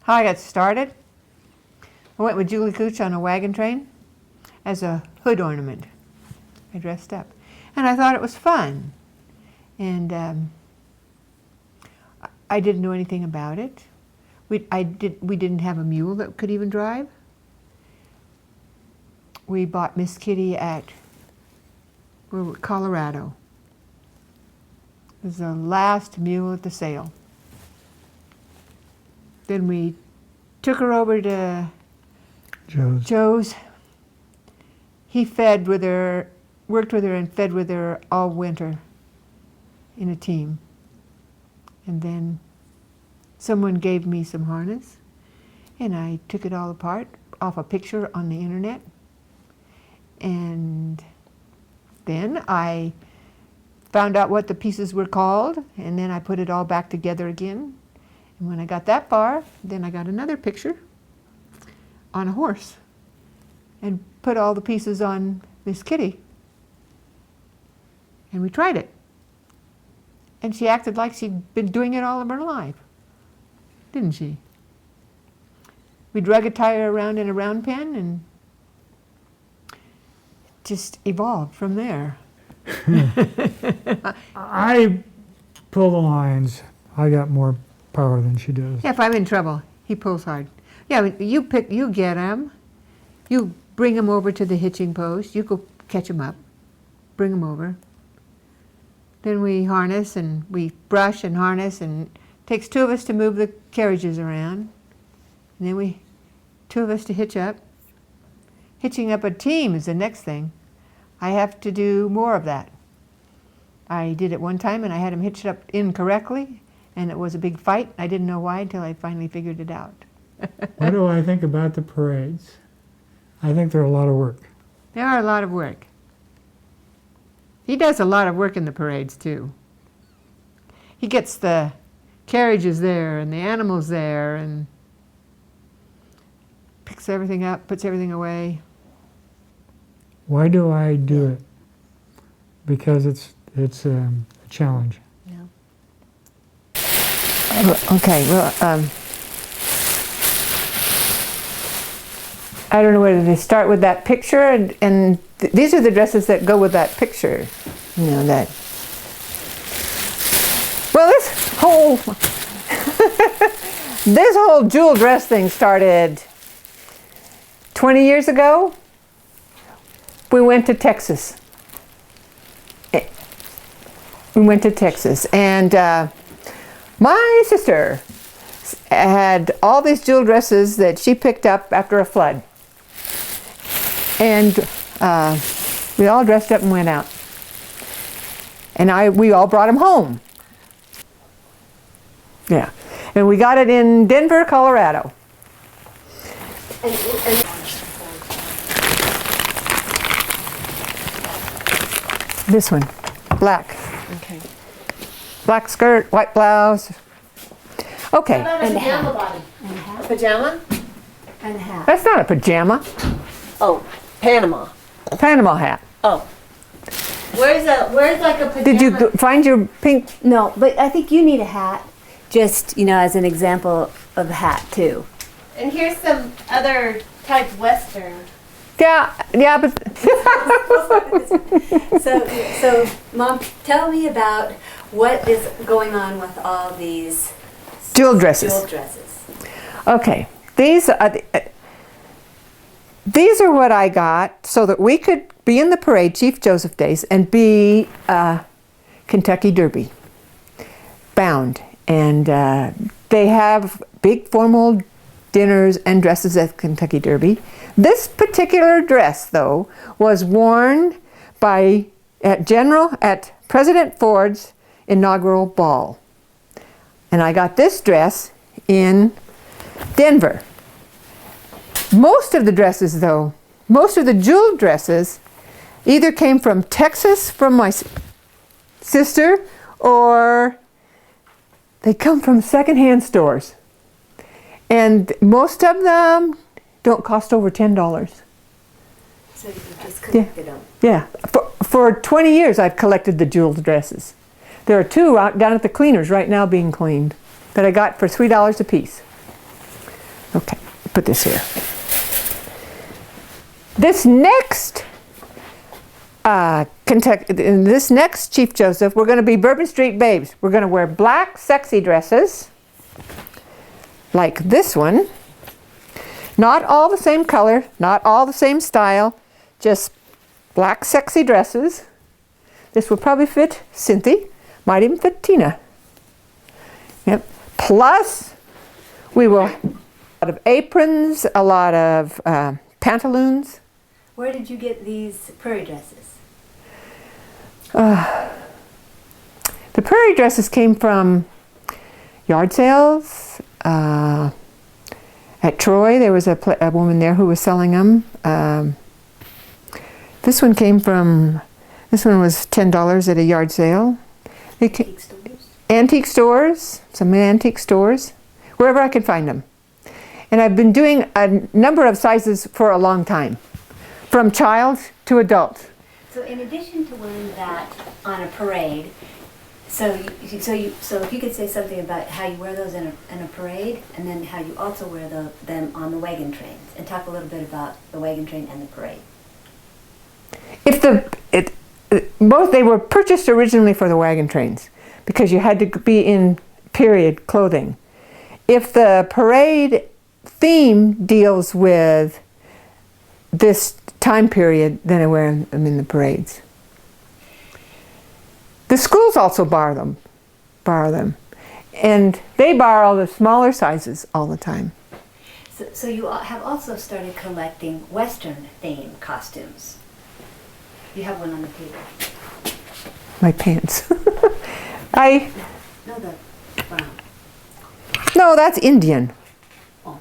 how I got started. I went with Julie Cooch on a wagon train as a hood ornament. I dressed up. And I thought it was fun. And I didn't know anything about it. We didn't have a mule that could even drive. We bought Miss Kitty at Colorado. It was the last mule at the sale. Then we took her over to Joe's. He fed with her, worked with her and fed with her all winter in a team. And then someone gave me some harness and I took it all apart off a picture on the internet. And then I found out what the pieces were called, and then I put it all back together again. And when I got that far, then I got another picture on a horse and put all the pieces on Miss Kitty. And we tried it. And she acted like she'd been doing it all of her life, didn't she? We drug a tire around in a round pen and just evolved from there. I pull the lines. I got more power than she does. Yeah, if I'm in trouble, he pulls hard. Yeah, you get him, you bring him over to the hitching post, you go catch him up, bring him over. Then we harness and we brush and harness, and it takes two of us to move the carriages around. And then two of us to hitch up. Hitching up a team is the next thing. I have to do more of that. I did it one time and I had him hitched up incorrectly, and it was a big fight. I didn't know why until I finally figured it out. What do I think about the parades? I think they're a lot of work. They are a lot of work. He does a lot of work in the parades too. He gets the carriages there and the animals there and picks everything up, puts everything away. Why do I do it? Because it's a challenge. Yeah. Okay, well, I don't know whether to start with that picture, and these are the dresses that go with that picture. You know, that. Well, this whole jewel dress thing started 20 years ago. We went to Texas. And my sister had all these jewel dresses that she picked up after a flood. And we all dressed up and went out. And we all brought them home. Yeah. And we got it in Denver, Colorado. This one, black. Okay. Black skirt, white blouse. Okay. And a pajama body. And a hat. Pajama? And a hat. That's not a pajama. Oh, Panama. Panama hat. Oh. Where's like a pajama? Did you find your pink? No, but I think you need a hat, just, as an example of a hat too. And here's some other type Western. Yeah, but. So, Mom, tell me about what is going on with all these Jewel dresses. Okay, these are what I got so that we could be in the parade, Chief Joseph Days, and be Kentucky Derby bound. And they have big formal dinners and dresses at Kentucky Derby. This particular dress, though, was worn at President Ford's inaugural ball. And I got this dress in Denver. Most of the dresses, though, most of the jewel dresses either came from Texas from my sister, or they come from secondhand stores. And most of them don't cost over $10. So you just collected them? Yeah. For 20 years I've collected the jeweled dresses. There are two out down at the cleaners right now being cleaned that I got for $3 a piece. put this here. This next this next Chief Joseph, we're going to be Bourbon Street babes. We're going to wear black sexy dresses like this one. Not all the same color, not all the same style, just black sexy dresses. This will probably fit Cynthia, might even fit Tina. Yep. Plus, we will have a lot of aprons, a lot of pantaloons. Where did you get these prairie dresses? The prairie dresses came from yard sales. At Troy, there was a woman there who was selling them. This one was $10 at a yard sale. Antique stores? Antique stores, some antique stores, wherever I could find them. And I've been doing a number of sizes for a long time, from child to adult. So in addition to wearing that on a parade, so if you could say something about how you wear those in a parade, and then how you also wear them on the wagon trains, and talk a little bit about the wagon train and the parade. Both they were purchased originally for the wagon trains because you had to be in period clothing. If the parade theme deals with this time period, then I wear them in the parades. The schools also borrow them, and they borrow the smaller sizes all the time. So you have also started collecting Western themed costumes. You have one on the table. My pants. No, the brown. No, that's Indian. Oh.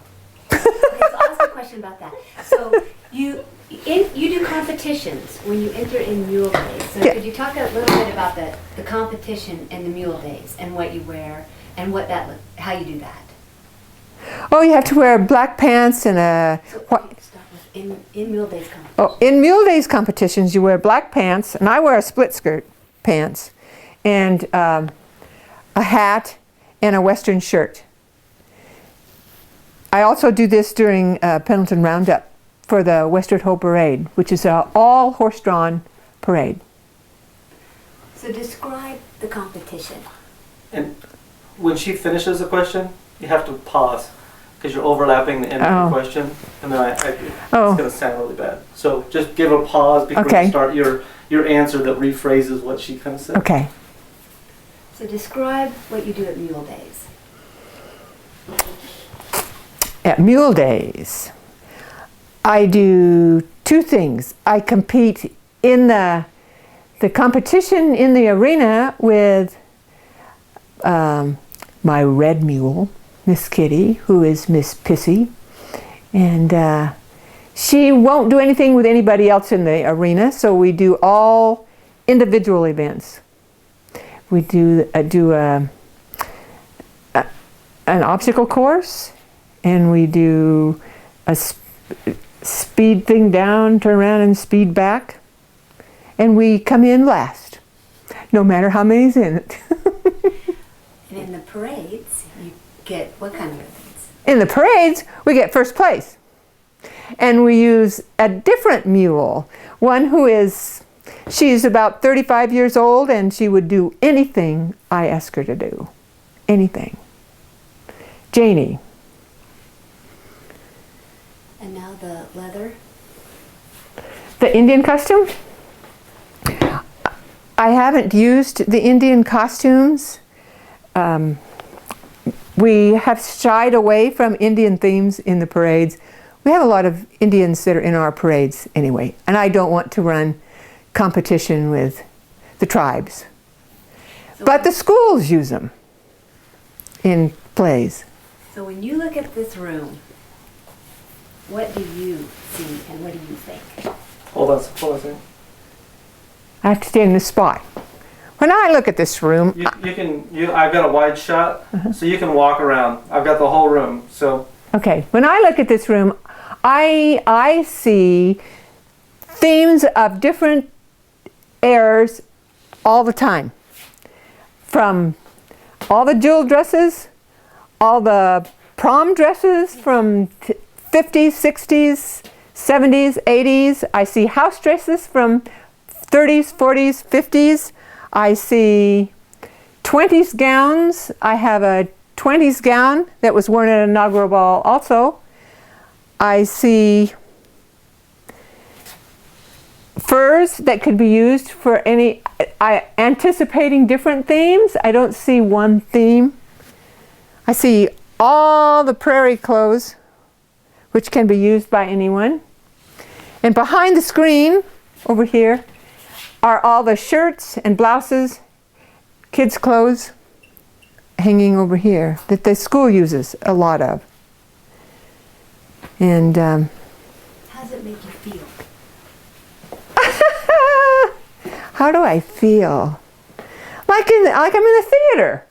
I'll ask a question about that. So you do competitions when you enter in Mule Days. So Yeah. could you talk a little bit about the competition in the Mule Days and what you wear and how you do that? Oh, you have to wear black pants and a So what? start with in Mule Days competition. Oh, in Mule Days competitions, you wear black pants, and I wear a split skirt pants, and a hat and a Western shirt. I also do this during Pendleton Roundup for the Western Hope Parade, which is an all horse-drawn parade. So describe the competition. And when she finishes a question, you have to pause because you're overlapping the end of the question, and then it's going to sound really bad. So just give a pause before you start your answer that rephrases what she kind of said. Okay. So describe what you do at Mule Days. At Mule Days, I do two things. I compete in the competition in the arena with my red mule, Miss Kitty, who is Miss Pissy, and she won't do anything with anybody else in the arena, so we do all individual events. We do an obstacle course, and we do a speed thing down, turn around and speed back, and we come in last, no matter how many's in it. And in the parades, you get what kind of ribbons? In the parades, we get first place. And we use a different mule, one she's about 35 years old, and she would do anything I ask her to do. Anything. Janie. And now the leather. The Indian costume? I haven't used the Indian costumes. We have shied away from Indian themes in the parades. We have a lot of Indians that are in our parades anyway, and I don't want to run competition with the tribes. But the schools use them in plays. So when you look at this room, what do you see and what do you think? Hold on a second. I have to stay in this spot. When I look at this room, I've got a wide shot, so you can walk around. I've got the whole room, so. okay, when I look at this room, I see themes of different eras all the time. From all the jewel dresses, all the prom dresses from 50s, 60s, 70s, 80s. I see house dresses from 30s, 40s, 50s. I see 20s gowns. I have a 20s gown that was worn at an inaugural ball also. I see furs that could be used for any, anticipating different themes. I don't see one theme. I see all the prairie clothes, which can be used by anyone. And behind the screen, over here, are all the shirts and blouses, kids' clothes, hanging over here, that the school uses a lot of. And How does it make you feel? how do I feel? Like I'm in the theater.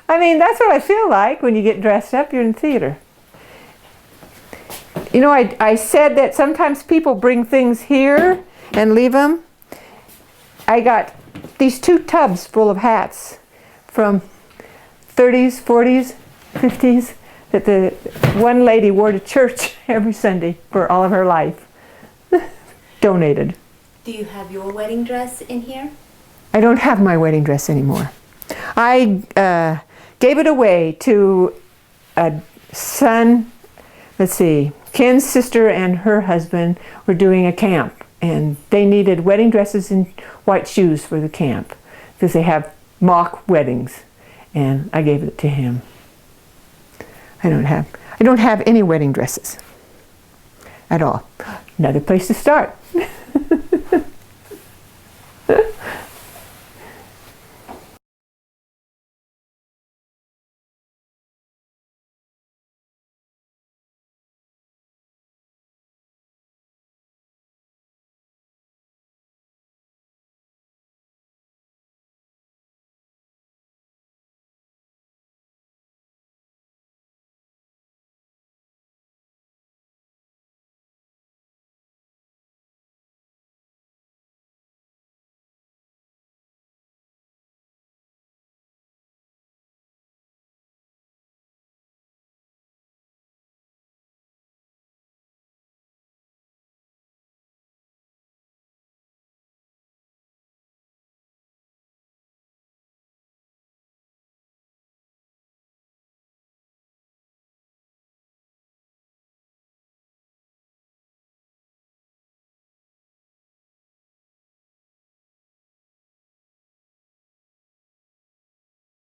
I mean, that's what I feel like when you get dressed up, you're in theater. You know, I said that sometimes people bring things here and leave them. I got these 2 tubs full of hats from 30s, 40s, 50s that the one lady wore to church every Sunday for all of her life. Donated. Do you have your wedding dress in here? I don't have my wedding dress anymore. I gave it away to a son. Let's see, Ken's sister and her husband were doing a camp, and they needed wedding dresses and white shoes for the camp because they have mock weddings, and I gave it to him. I don't have any wedding dresses at all. Another place to start.